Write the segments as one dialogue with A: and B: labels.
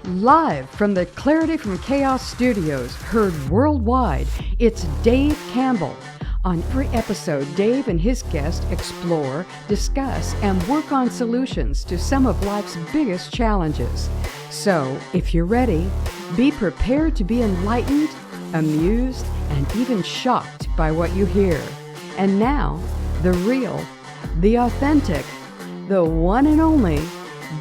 A: Live from the Clarity from Chaos studios, heard worldwide, it's Dave Campbell. On every episode, Dave and his guests explore, discuss, and work on solutions to some of life's biggest challenges. So, if you're ready, be prepared to be enlightened, amused, and even shocked by what you hear. And now, the real, the authentic, the one and only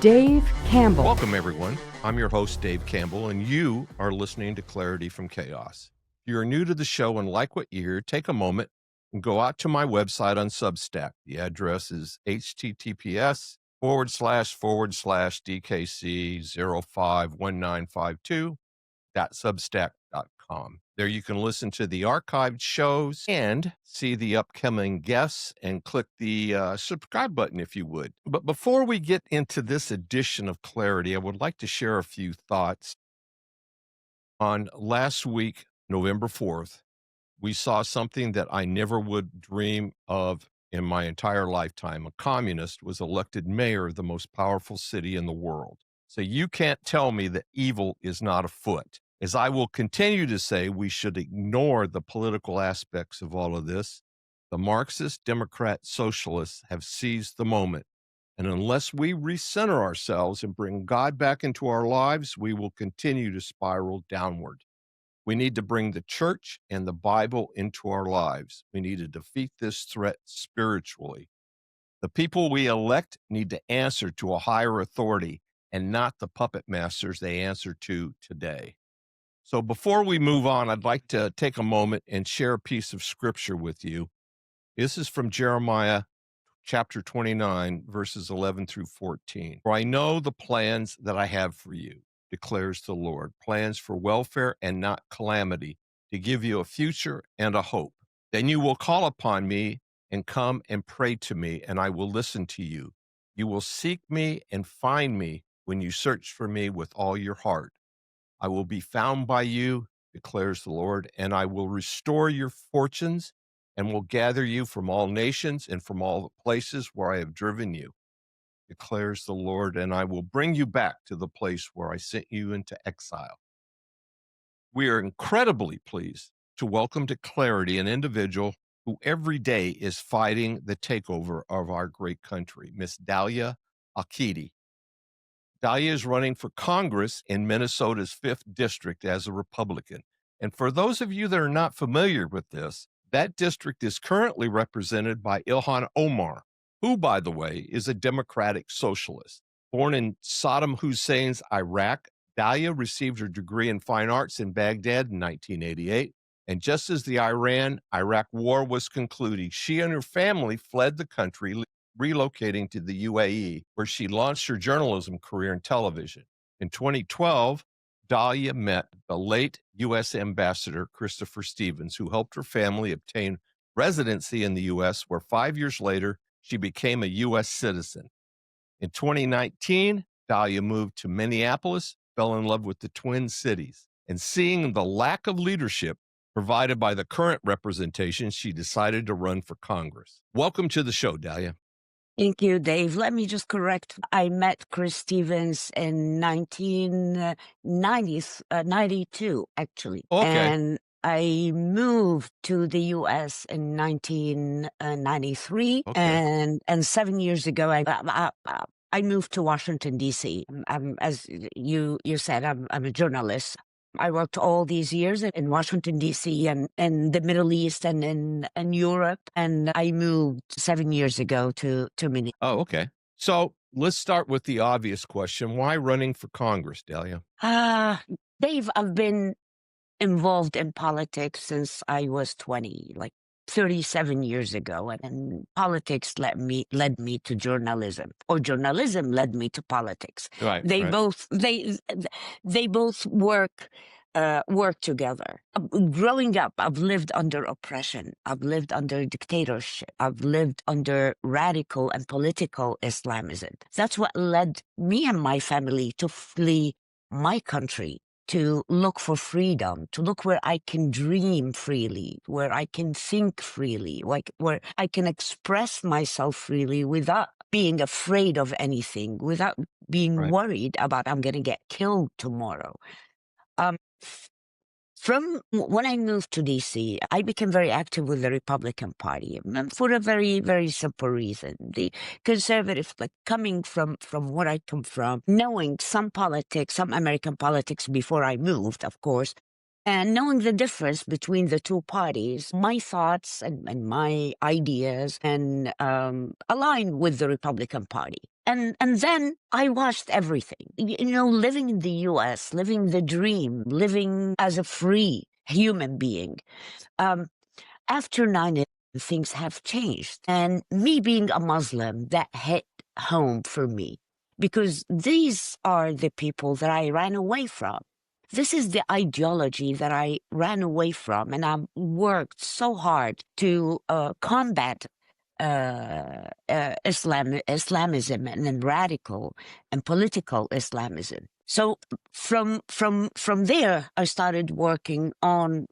A: Dave Campbell.
B: Welcome, everyone. I'm your host, Dave Campbell, and you are listening to Clarity from Chaos. If you're new to the show and like what you hear, take a moment and go out to my website on Substack. The address is https://dkc051952.substack.com. There you can listen to the archived shows and see the upcoming guests and click the subscribe button if you would. But before we get into this edition of Clarity, I would like to share a few thoughts. On last week, November 4th, we saw something that I never would dream of in my entire lifetime. A communist was elected mayor of the most powerful city in the world. So you can't tell me that evil is not afoot. As I will continue to say, we should ignore the political aspects of all of this. The Marxist, Democrat, Socialists have seized the moment. And unless we recenter ourselves and bring God back into our lives, we will continue to spiral downward. We need to bring the church and the Bible into our lives. We need to defeat this threat spiritually. The people we elect need to answer to a higher authority and not the puppet masters they answer to today. So before we move on, I'd like to take a moment and share a piece of scripture with you. This is from Jeremiah chapter 29, verses 11 through 14. For I know the plans that I have for you, declares the Lord, plans for welfare and not calamity, to give you a future and a hope. Then you will call upon me and come and pray to me, and I will listen to you. You will seek me and find me when you search for me with all your heart. I will be found by you, declares the Lord, and I will restore your fortunes and will gather you from all nations and from all the places where I have driven you, declares the Lord, and I will bring you back to the place where I sent you into exile. We are incredibly pleased to welcome to Clarity an individual who every day is fighting the takeover of our great country, Miss Dalia Al-Aqidi. Dalia is running for Congress in Minnesota's 5th District as a Republican. And for those of you that are not familiar with this, that district is currently represented by Ilhan Omar, who, by the way, is a democratic socialist. Born in Saddam Hussein's Iraq, Dalia received her degree in fine arts in Baghdad in 1988. And just as the Iran-Iraq war was concluding, she and her family fled the country, relocating to the UAE, where she launched her journalism career in television. In 2012, Dalia met the late U.S. Ambassador Christopher Stevens, who helped her family obtain residency in the U.S., where 5 years later, she became a U.S. citizen. In 2019, Dalia moved to Minneapolis, fell in love with the Twin Cities, and seeing the lack of leadership provided by the current representation, she decided to run for Congress. Welcome to the show, Dalia.
C: Thank you, Dave. Let me just correct. I met Chris Stevens in 1992, actually.
B: Okay.
C: And I moved to the U.S. in 1993.
B: Okay.
C: And 7 years ago, I moved to Washington, D.C. As you said, I'm a journalist. I worked all these years in Washington, D.C. and the Middle East and in Europe. And I moved 7 years ago to Minneapolis.
B: Oh, okay. So let's start with the obvious question. Why running for Congress, Dalia?
C: Dave, I've been involved in politics since I was 20, like 37 years ago. And politics led me to journalism, or journalism led me to politics.
B: Right.
C: They
B: right.
C: both work together. Growing up, I've lived under oppression. I've lived under dictatorship. I've lived under radical and political Islamism. That's what led me and my family to flee my country, to look for freedom, to look where I can dream freely, where I can think freely, where I can express myself freely without being afraid of anything, without being
B: Right.
C: worried about I'm going to get killed tomorrow. Um, from when I moved to DC, I became very active with the Republican Party for a very, very simple reason. The conservative, like coming from where I come from, knowing some politics, some American politics before I moved, of course, and knowing the difference between the two parties, my thoughts and my ideas and align with the Republican Party. And then I watched everything. Living in the US, living the dream, living as a free human being. Um, After 9/11, things have changed. And me being a Muslim, that hit home for me because these are the people that I ran away from. This is the ideology that I ran away from, and I've worked so hard to combat Islamism and then radical and political Islamism. So from there, I started working on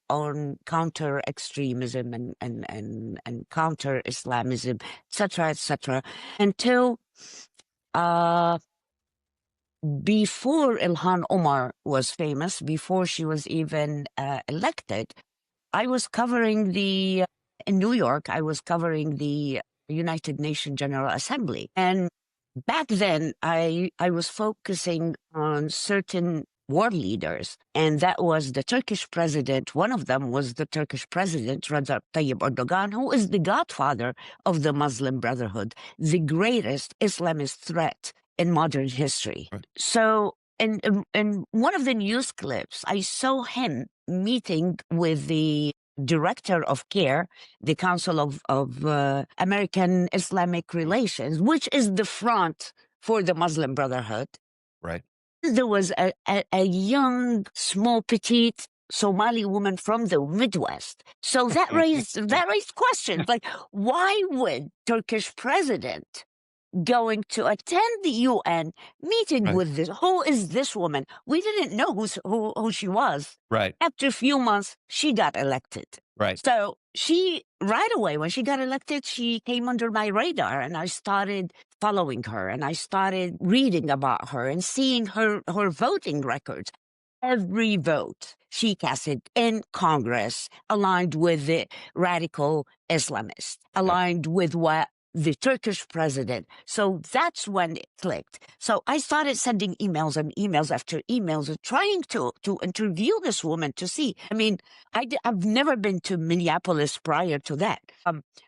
C: counter extremism and counter Islamism, etc., until before Ilhan Omar was famous, before she was even elected. I was covering in New York, I was covering the United Nations General Assembly. And back then, I was focusing on certain world leaders. And that was the Turkish president. One of them was the Turkish president, Recep Tayyip Erdogan, who is the godfather of the Muslim Brotherhood, the greatest Islamist threat in modern history.
B: Right.
C: So in one of the news clips, I saw him meeting with the director of CARE, the Council of American Islamic Relations, which is the front for the Muslim Brotherhood.
B: Right.
C: There was a young, small, petite Somali woman from the Midwest. So that raised questions like, why would Turkish president going to attend the UN meeting
B: Right.
C: with this? Who is this woman? We didn't know who she was.
B: Right.
C: After a few months, she got elected.
B: Right.
C: So right away, when she got elected, she came under my radar, and I started following her, and I started reading about her and seeing her voting records. Every vote she casted in Congress aligned with the radical Islamists, aligned with what the Turkish president. So that's when it clicked. So I started sending emails and emails after emails and trying to interview this woman to see. I mean, I've never been to Minneapolis prior to that.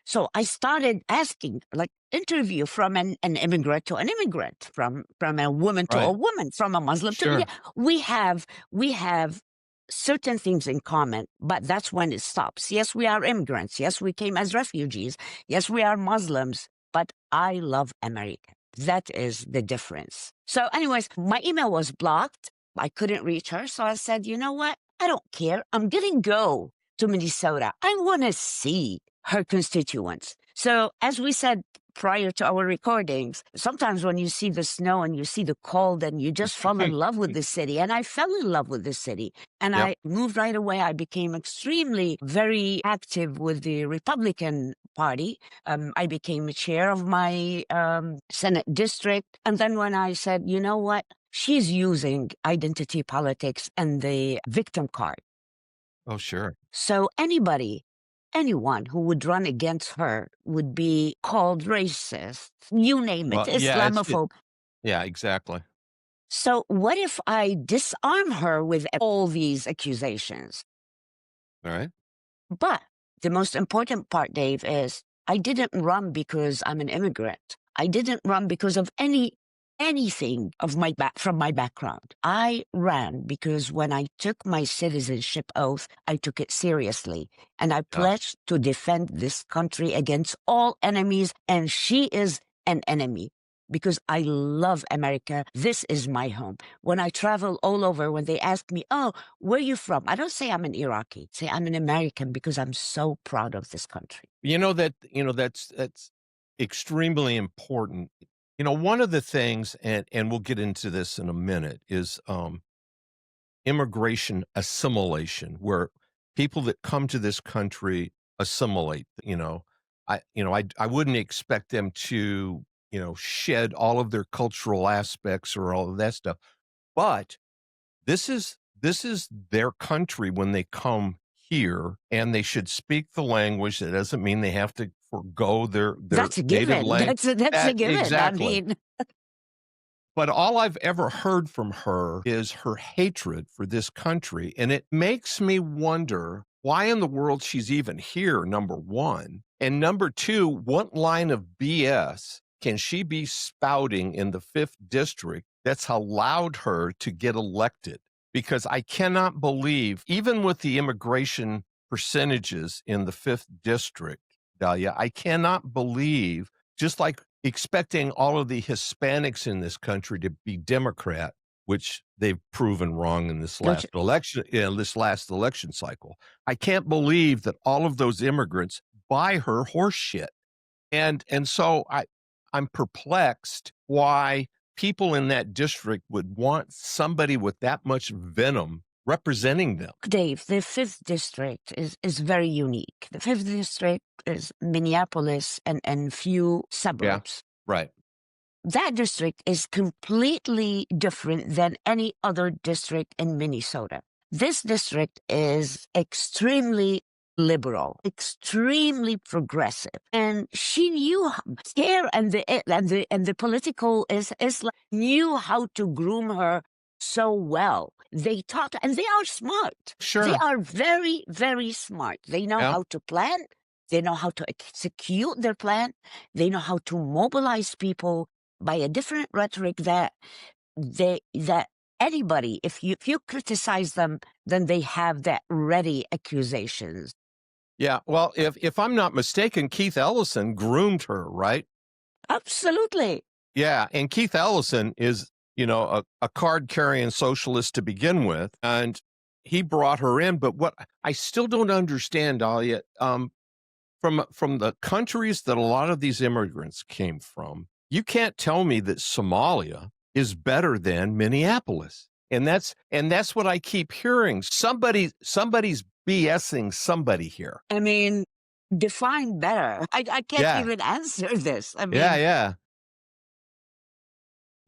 C: So I started asking, like, interview from an immigrant to an immigrant, from a woman to a
B: Right.
C: woman, from a Muslim to
B: Sure.
C: we have certain things in common, but that's when it stops. Yes, we are immigrants. Yes, we came as refugees. Yes, we are Muslims, but I love America. That is the difference. So anyways, my email was blocked. I couldn't reach her. So I said, you know what? I don't care. I'm going to go to Minnesota. I want to see her constituents. So as we said prior to our recordings, sometimes when you see the snow and you see the cold and you just fall in love with the city. And I fell in love with the city. And
B: Yep.
C: I moved right away. I became extremely very active with the Republican Party. I became chair of my Senate district. And then when I said, you know what? She's using identity politics and the victim card.
B: Oh, sure.
C: So anyone who would run against her would be called racist, you name it,
B: Well, yeah,
C: Islamophobe.
B: yeah, exactly.
C: So what if I disarm her with all these accusations?
B: All right.
C: But the most important part, Dave, is I didn't run because I'm an immigrant. I didn't run because of anything of from my background. I ran because when I took my citizenship oath, I took it seriously. And I pledged to defend this country against all enemies. And she is an enemy because I love America. This is my home. When I travel all over, when they ask me, oh, where are you from? I don't say I'm an Iraqi. I say I'm an American because I'm so proud of this country.
B: That's extremely important. One of the things, and we'll get into this in a minute, is immigration assimilation, where people that come to this country assimilate. I wouldn't expect them to shed all of their cultural aspects or all of that stuff. But this is their country when they come here, and they should speak the language. That doesn't mean they have to forgo their
C: That's a
B: native
C: given.
B: language.
C: That's a given.
B: Exactly.
C: I mean,
B: But all I've ever heard from her is her hatred for this country. And it makes me wonder why in the world she's even here, number one. And number two, what line of BS can she be spouting in the 5th district that's allowed her to get elected? Because I cannot believe, even with the immigration percentages in the 5th district, Dalia, I cannot believe, just like expecting all of the Hispanics in this country to be Democrat, which they've proven wrong in this last election cycle. I can't believe that all of those immigrants buy her horse shit. And so I'm perplexed why people in that district would want somebody with that much venom representing them.
C: Dave, the 5th district is very unique. The 5th district is Minneapolis and few suburbs.
B: Right.
C: That district is completely different than any other district in Minnesota. This district is extremely liberal, extremely progressive, and she knew here and the political is knew how to groom her so well. They talk, and they are smart.
B: Sure.
C: They are very, very smart. They know how to plan. They know how to execute their plan. They know how to mobilize people by a different rhetoric that anybody, if you criticize them, then they have that ready accusations.
B: Yeah. Well, if I'm not mistaken, Keith Ellison groomed her, right?
C: Absolutely.
B: Yeah. And Keith Ellison is, a card-carrying socialist to begin with, and he brought her in. But what I still don't understand, Dalia, from the countries that a lot of these immigrants came from, you can't tell me that Somalia is better than Minneapolis. And that's what I keep hearing. Somebody's BSing somebody here.
C: I mean, define better. I can't even answer this. I mean,
B: yeah.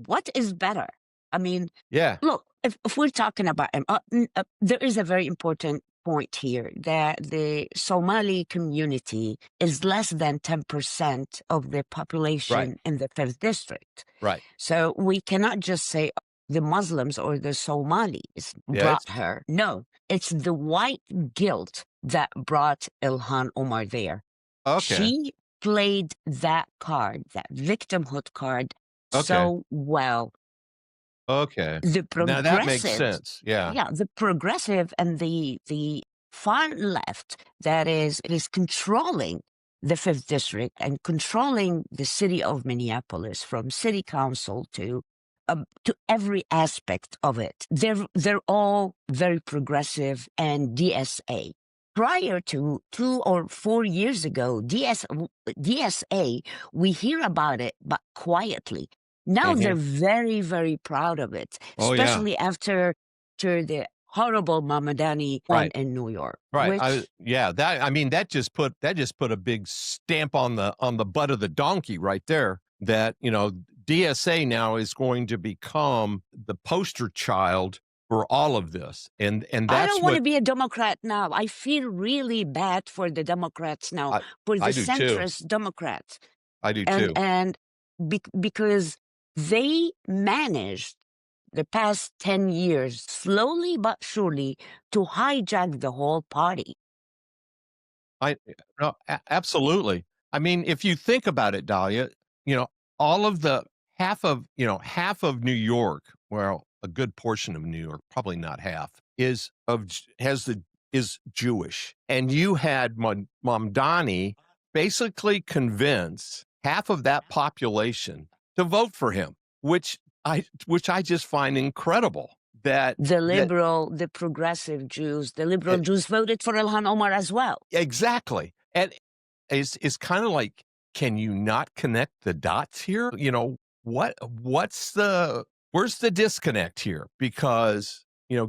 C: What is better? I mean,
B: look,
C: if we're talking about there is a very important point here that the Somali community is less than 10% of the population in the 5th district.
B: Right.
C: So we cannot just say the Muslims or the Somalis brought her. No, it's the white guilt that brought Ilhan Omar there.
B: Okay.
C: She played that card, that victimhood card, so well.
B: Okay.
C: The progressive,
B: now that makes sense. Yeah.
C: The progressive and the far left that is controlling the 5th district and controlling the city of Minneapolis, from city council to every aspect of it. They're all very progressive and DSA. Prior to 2 or 4 years ago, DSA, we hear about it, but quietly. Now they're very, very proud of it, especially after the horrible Mamadani one in New York.
B: Right. That just put a big stamp on the butt of the donkey right there. That, DSA now is going to become the poster child for all of this. And that's
C: I don't want to be a Democrat now. I feel really bad for the Democrats now, for the centrist Democrats.
B: I do too.
C: And because they managed the past 10 years, slowly but surely, to hijack the whole party.
B: Absolutely. I mean, if you think about it, Dalia, all of the half of New York, well, a good portion of New York, probably not half, is Jewish. And you had Mamdani basically convince half of that population to vote for him, which I just find incredible. That
C: the progressive Jews, the liberal Jews voted for Ilhan Omar as well.
B: Exactly. And it's kind of like, can you not connect the dots here? Where's the disconnect here? Because,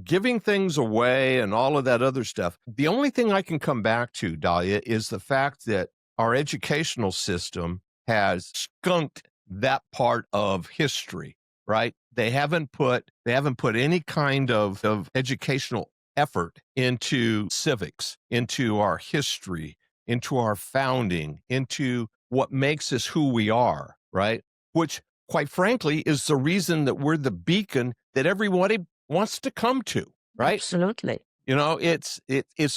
B: giving things away and all of that other stuff, the only thing I can come back to, Dalia, is the fact that our educational system has skunked that part of history, right? They haven't put any kind of educational effort into civics, into our history, into our founding, into what makes us who we are, right? Which, quite frankly, is the reason that we're the beacon that everybody wants to come to, right?
C: Absolutely.
B: You know, it's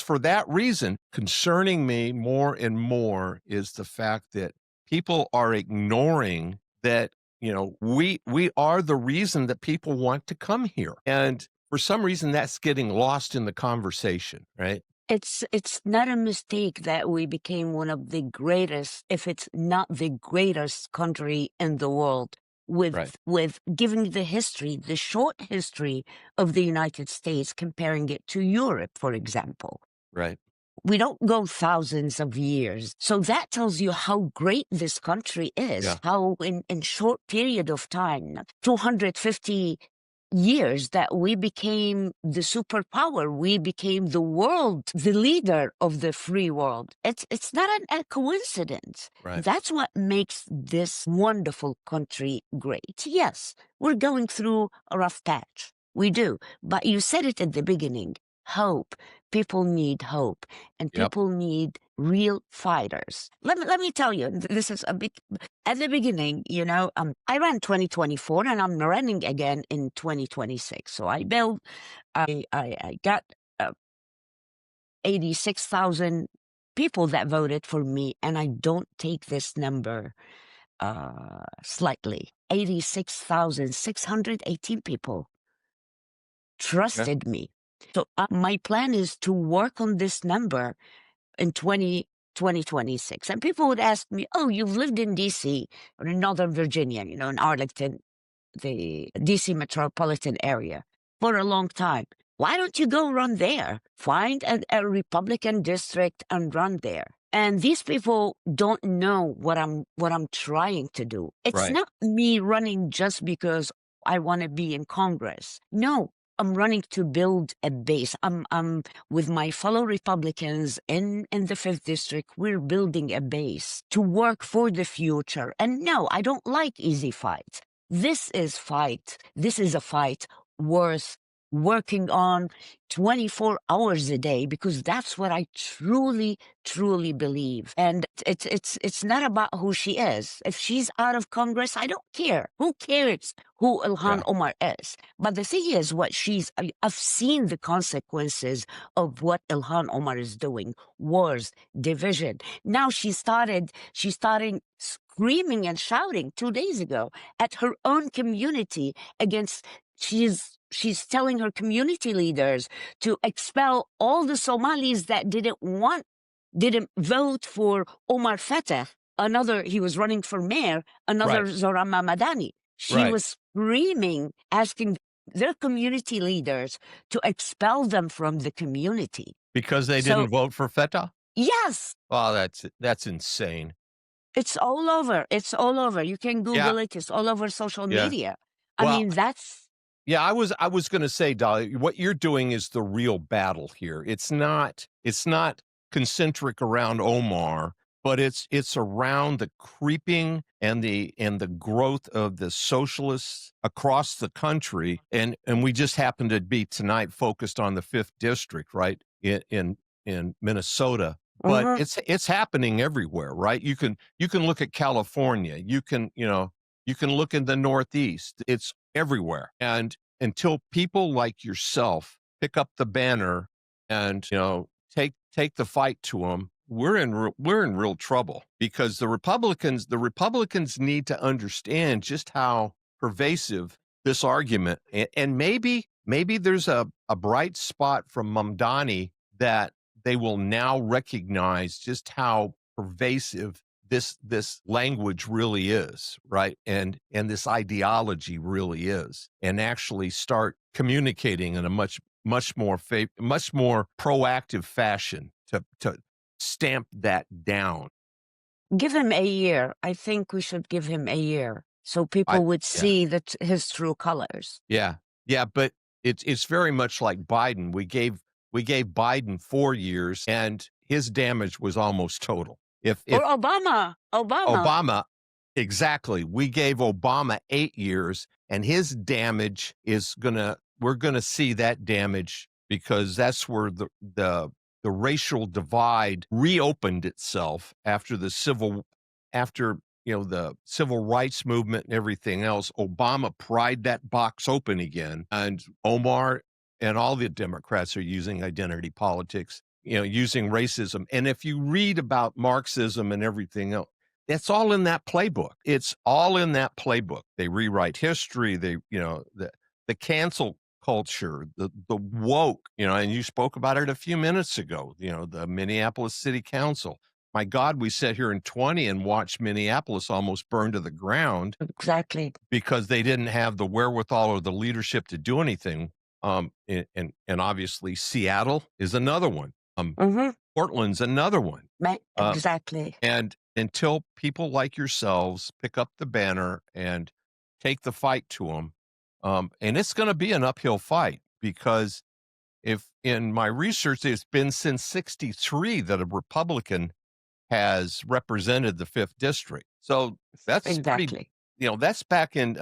B: for that reason. Concerning me more and more is the fact that people are ignoring that, you know, we are the reason that people want to come here. And for some reason that's getting lost in the conversation, right?
C: It's not a mistake that we became one of the greatest, if it's not the greatest country in the world,
B: Right.
C: with giving the history, the short history of the United States, comparing it to Europe, for example.
B: Right.
C: We don't go thousands of years. So that tells you how great this country is,
B: Yeah.
C: how in short period of time, 250 years, that we became the superpower. We became the world, the leader of the free world. It's not a coincidence.
B: Right.
C: That's what makes this wonderful country great. Yes, we're going through a rough patch. We do. But you said it at the beginning. Hope. People need hope, and
B: Yep.
C: people need real fighters. Let me tell you, this is a big. At the beginning, you know, I ran 2024, and I'm running again in 2026. So I got 86,000 people that voted for me, and I don't take this number slightly. 86,618 people trusted me. So my plan is to work on this number in 2026. And people would ask me, oh, you've lived in D.C. or in Northern Virginia, you know, in Arlington, the D.C. metropolitan area, for a long time. Why don't you go run there? Find a Republican district and run there. And these people don't know what I'm trying to do. It's
B: Right.
C: not me running just because I want to be in Congress. No, I'm running to build a base. I'm with my fellow Republicans in the 5th district. We're building a base to work for the future. And no, I don't like easy fights. This is a fight worth working on 24 hours a day, because that's what I truly, truly believe. And it's not about who she is. If she's out of Congress, I don't care. Who cares who Ilhan
B: Yeah.
C: Omar is? But the thing is, I've seen the consequences of what Ilhan Omar is doing. Wars, division. Now she's starting screaming and shouting 2 days ago at her own community against, she's telling her community leaders to expel all the Somalis that didn't vote for Omar Fatah. He was running for mayor, another
B: Right.
C: Zorama Madani. She
B: Right.
C: was screaming, asking their community leaders to expel them from the community.
B: Because they
C: So-
B: didn't vote for Feta?
C: Yes,
B: Oh, that's insane.
C: it's all over. It's all over. You can Google it. It's all over social
B: Yeah.
C: media.
B: Well,
C: I mean, that's...
B: Yeah, I was going to say, Dalia, what you're doing is the real battle here. It's not concentric around Omar, but it's around the creeping and the growth of the socialists across the country. And we just happen to be tonight focused on the 5th district, right? In Minnesota. But
C: Mhm.
B: it's happening everywhere, right? You can look at California. You can look in the Northeast. It's everywhere. And until people like yourself pick up the banner and, you know, take the fight to them, we're in real trouble, because the Republicans need to understand just how pervasive this argument, and maybe there's a bright spot from Mamdani that they will now recognize just how pervasive this language really is, right? And this ideology really is, and actually start communicating in a much more proactive fashion to stamp that down.
C: Give him a year. I think we should give him a year so people would see his true colors.
B: Yeah. But it's very much like Biden. We gave Biden 4 years, and his damage was almost total. If
C: Or Obama.
B: Exactly. We gave Obama 8 years, and his damage is we're gonna see that damage because that's where the racial divide reopened itself after, the civil rights movement and everything else. Obama pried that box open again, and Omar and all the Democrats are using identity politics, using racism. And if you read about Marxism and everything else, it's all in that playbook. It's all in that playbook. They rewrite history. The cancel culture, the woke, and you spoke about it a few minutes ago, the Minneapolis City Council. My God, we sat here in 20 and watched Minneapolis almost burn to the ground
C: Exactly.
B: because they didn't have the wherewithal or the leadership to do anything. And obviously Seattle is another one. Portland's another one.
C: Exactly.
B: And until people like yourselves pick up the banner and take the fight to them, and it's going to be an uphill fight, because if in my research, it's been since 63 that a Republican has represented the 5th district. So that's
C: Exactly.
B: that's back in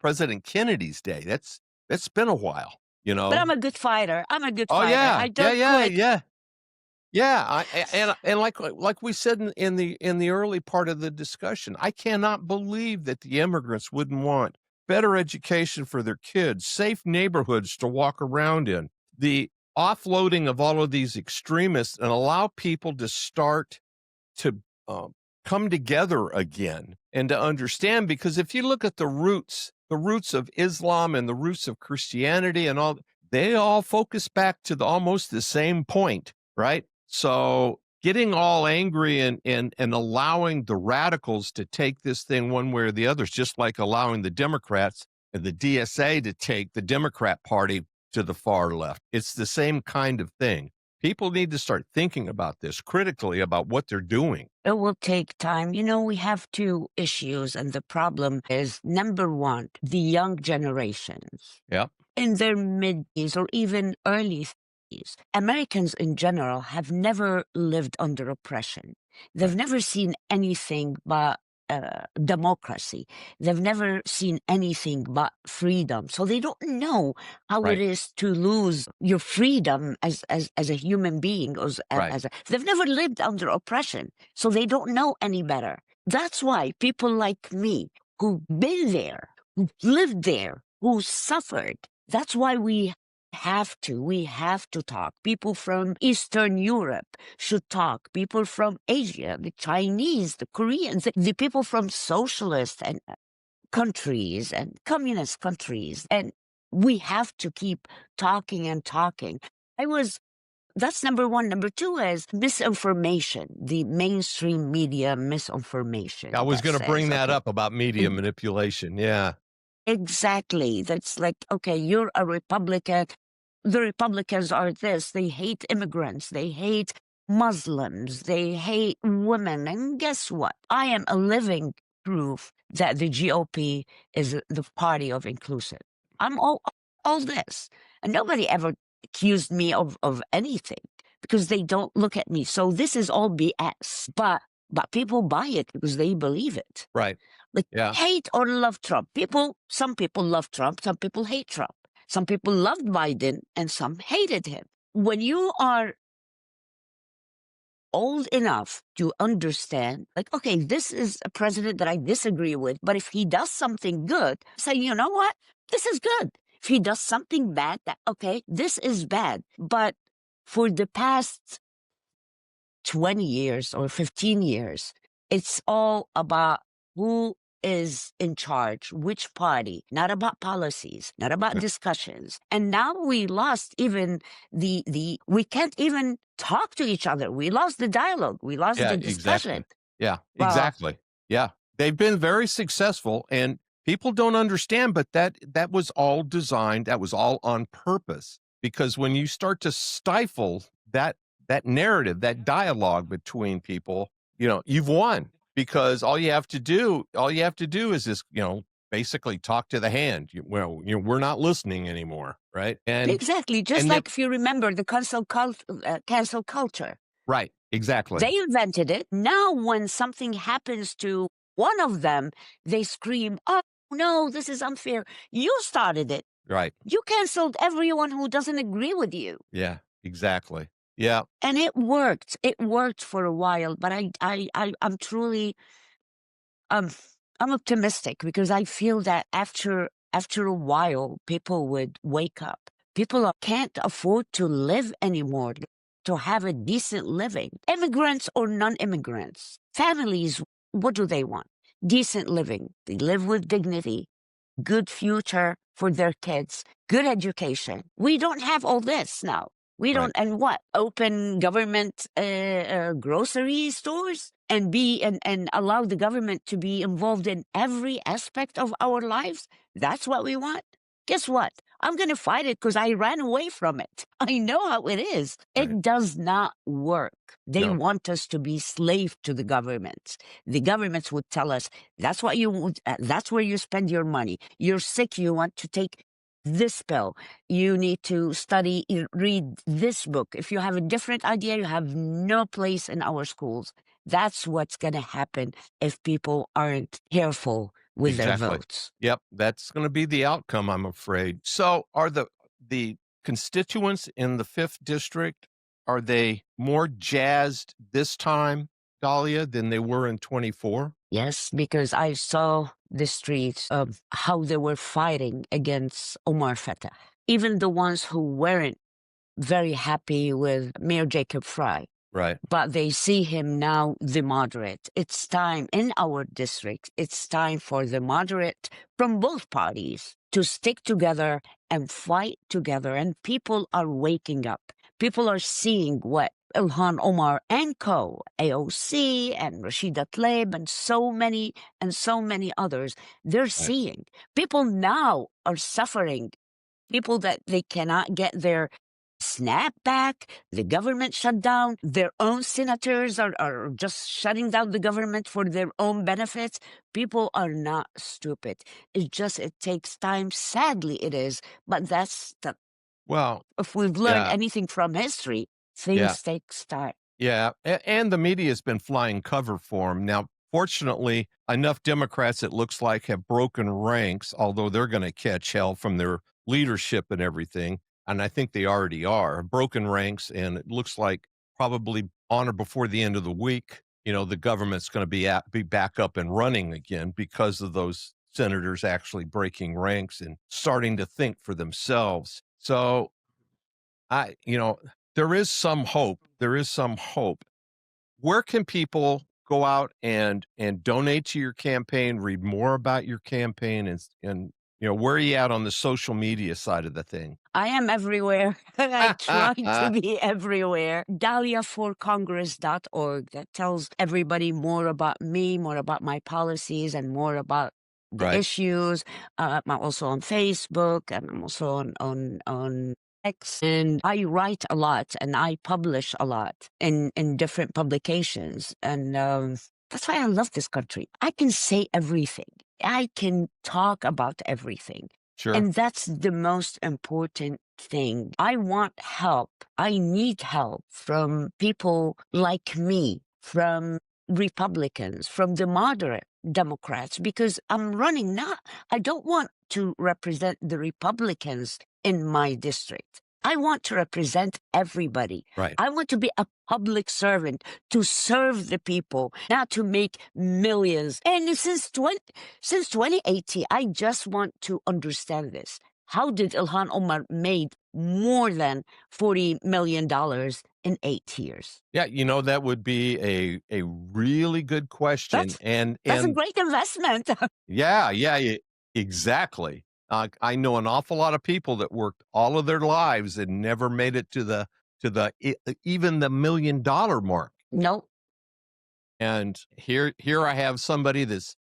B: President Kennedy's day. That's been a while,
C: But I'm a good fighter. I'm a good
B: Oh
C: fighter.
B: yeah,
C: I don't
B: yeah,
C: quit.
B: yeah. Yeah, and like we said in the early part of the discussion, I cannot believe that the immigrants wouldn't want better education for their kids, safe neighborhoods to walk around in, the offloading of all of these extremists, and allow people to start to come together again and to understand. Because if you look at the roots of Islam and the roots of Christianity and all, they all focus back to almost the same point, right? So getting all angry and allowing the radicals to take this thing one way or the other is just like allowing the Democrats and the DSA to take the Democrat Party to the far left. It's the same kind of thing. People need to start thinking about this critically, about what they're doing.
C: It will take time. We have two issues, and the problem is, number one, the young generations.
B: Yep.
C: In their mid-30s or even early 30s, Americans in general have never lived under oppression. They've never seen anything but democracy. They've never seen anything but freedom. So they don't know how
B: Right.
C: it is to lose your freedom as a human being.
B: Right.
C: They've never lived under oppression, so they don't know any better. That's why people like me, who've been there, who lived there, who suffered, that's why we have to talk. People from Eastern Europe should talk. People from Asia, the Chinese, the Koreans, the people from socialist and countries and communist countries. And we have to keep talking and talking. That's number one. Number two is misinformation, the mainstream media misinformation.
B: I was going to bring that
C: okay,
B: up about media manipulation. Yeah.
C: Exactly. That's like, okay, you're a Republican. The Republicans are this. They hate immigrants. They hate Muslims. They hate women. And guess what? I am a living proof that the GOP is the party of inclusive. I'm all this. And nobody ever accused me of anything because they don't look at me. So this is all BS. But people buy it because they believe it.
B: Right.
C: Like,
B: Yeah.
C: hate or love Trump. Some people love Trump, some people hate Trump. Some people loved Biden and some hated him. When you are old enough to understand, like, okay, this is a president that I disagree with, but if he does something good, say, you know what? This is good. If he does something bad, okay, this is bad. But for the past 20 years or 15 years, it's all about who is in charge, which party, not about policies, not about discussions. And now we lost even we can't even talk to each other. We lost the dialogue. We lost the discussion.
B: Exactly. Yeah,
C: Well,
B: exactly. Yeah. They've been very successful, and people don't understand, but that was all designed, that was all on purpose. Because when you start to stifle that narrative, that dialogue between people, you've won. Because all you have to do is just, basically talk to the hand. We're not listening anymore, right? And
C: exactly. Just like if you remember the cancel culture.
B: right, exactly.
C: They invented it. Now when something happens to one of them, they scream, "Oh, no, this is unfair. You started it.
B: Right.
C: You canceled everyone who doesn't agree with you."
B: Yeah, exactly. Yeah.
C: And it worked. It worked for a while, but I'm truly, um, I'm optimistic because I feel that after a while, people would wake up. People can't afford to live anymore, to have a decent living. Immigrants or non-immigrants, families, what do they want? Decent living. They live with dignity, good future for their kids, good education. We don't have all this now. We
B: Right.
C: don't, and what? Open government grocery stores and allow the government to be involved in every aspect of our lives? That's what we want? Guess what? I'm going to fight it because I ran away from it. I know how it is.
B: Right.
C: It does not work. They
B: No.
C: want us to be slave to the governments. The governments would tell us, that's what you would, that's where you spend your money. You're sick, you want to take this pill. You need to study, read this book. If you have a different idea, you have no place in our schools. That's what's going to happen if people aren't careful with their
B: Exactly.
C: votes.
B: Yep, that's going to be the outcome, I'm afraid. So, are the constituents in the 5th district, are they more jazzed this time, Dahlia, than they were in 24?
C: Yes, because I saw the streets of how they were fighting against Omar Fatah. Even the ones who weren't very happy with Mayor Jacob Fry,
B: Right.
C: but they see him now the moderate. It's time in our district, it's time for the moderate from both parties to stick together and fight together. And people are waking up. People are seeing what Ilhan Omar and co, AOC and Rashida Tlaib and so many others, they're seeing. People now are suffering. People that they cannot get their SNAP back, the government shut down, their own senators are just shutting down the government for their own benefits. People are not stupid. It's just, it takes time. Sadly, it is. But that's the,
B: Well,
C: if we've learned
B: yeah,
C: anything from history,
B: yeah,
C: things take time.
B: yeah. And the media has been flying cover for him. Now, fortunately, enough Democrats, it looks like, have broken ranks, although they're going to catch hell from their leadership and everything. And I think they already are broken ranks. And it looks like probably on or before the end of the week, the government's going to be back up and running again because of those senators actually breaking ranks and starting to think for themselves. So there is some hope. There is some hope. Where can people go out and donate to your campaign, read more about your campaign, and where are you at on the social media side of the thing?
C: I am everywhere. I try to be everywhere. DaliaForCongress.org, that tells everybody more about me, more about my policies, and more about the
B: Right.
C: issues. I'm also on Facebook, and I'm also on X, and I write a lot and I publish a lot in different publications. And that's why I love this country. I can say everything. I can talk about everything.
B: Sure.
C: And that's the most important thing. I want help. I need help from people like me, from Republicans, from the moderate Democrats, because I'm running not, I don't want to represent the Republicans in my district. I want to represent everybody.
B: Right.
C: I want to be a public servant, to serve the people, not to make millions. And since 2018, I just want to understand this. How did Ilhan Omar made more than $40 million in 8 years?
B: Yeah, that would be a really good question.
C: That's a great investment.
B: Yeah, exactly. I know an awful lot of people that worked all of their lives and never made it to even the $1 million mark.
C: Nope.
B: And here I have somebody that's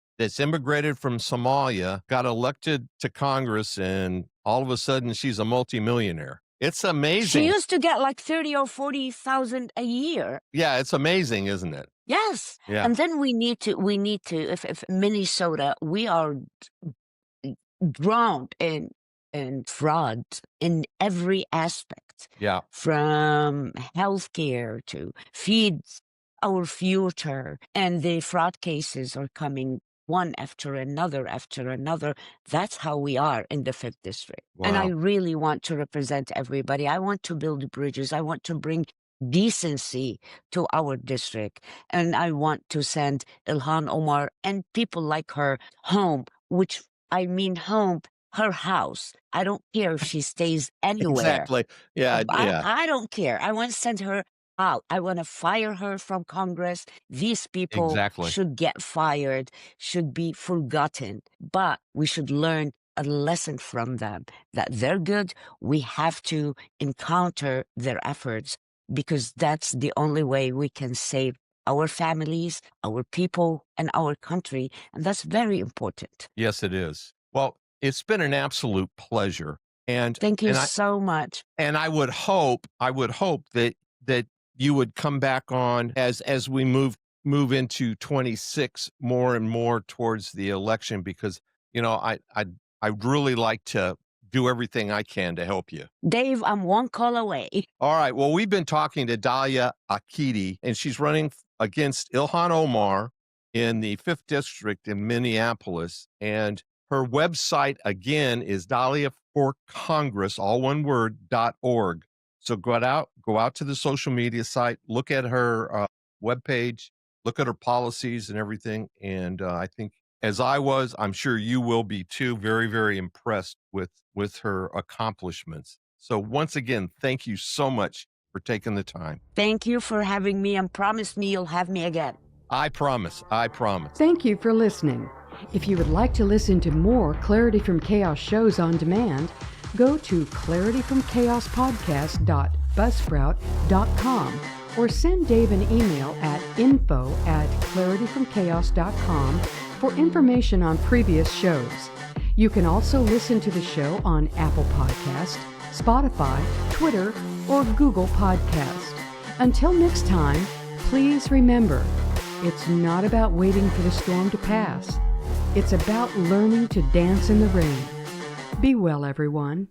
B: immigrated from Somalia, got elected to Congress, and all of a sudden she's a multimillionaire. It's amazing.
C: She used to get like 30 or 40,000 a year.
B: Yeah, it's amazing, isn't it?
C: Yes.
B: Yeah.
C: And then we need to, if Minnesota, we are drowned in fraud in every aspect.
B: Yeah.
C: From healthcare to feed our future. And the fraud cases are coming one after another after another. That's how we are in the 5th District. And I
B: Wow.
C: really want to represent everybody. I want to build bridges. I want to bring decency to our district. And I want to send Ilhan Omar and people like her home, which I mean home, her house. I don't care if she stays anywhere.
B: Exactly. Yeah, yeah.
C: I don't care. I want to send her out. I want to fire her from Congress. These people
B: Exactly.
C: should get fired, should be forgotten. But we should learn a lesson from them that they're good. We have to encounter their efforts because that's the only way we can save our families, our people, and our country. And that's very important.
B: Yes, it is. Well, it's been an absolute pleasure. And
C: Thank you
B: and I
C: so much.
B: and I would hope that you would come back on as we move into 26 more and more towards the election, because I'd really like to do everything I can to help you.
C: Dave, I'm one call away.
B: All right. Well, we've been talking to Dalia Aqidi, and she's running against Ilhan Omar in the 5th District in Minneapolis. And her website, again, is Dalia for Congress, all one word, .org. So go out to the social media site, look at her webpage, look at her policies and everything. And I think, as I was, I'm sure you will be too, very, very impressed with her accomplishments. So once again, thank you so much for taking the time.
C: Thank you for having me, and promise me you'll have me again.
B: I promise. I promise.
A: Thank you for listening. If you would like to listen to more Clarity from Chaos shows on demand, go to clarityfromchaos.buzzsprout.com or send Dave an email at info@clarityfromchaos.com for information on previous shows. You can also listen to the show on Apple Podcast, Spotify, Twitter, or Google Podcast. Until next time, please remember, it's not about waiting for the storm to pass. It's about learning to dance in the rain. Be well, everyone.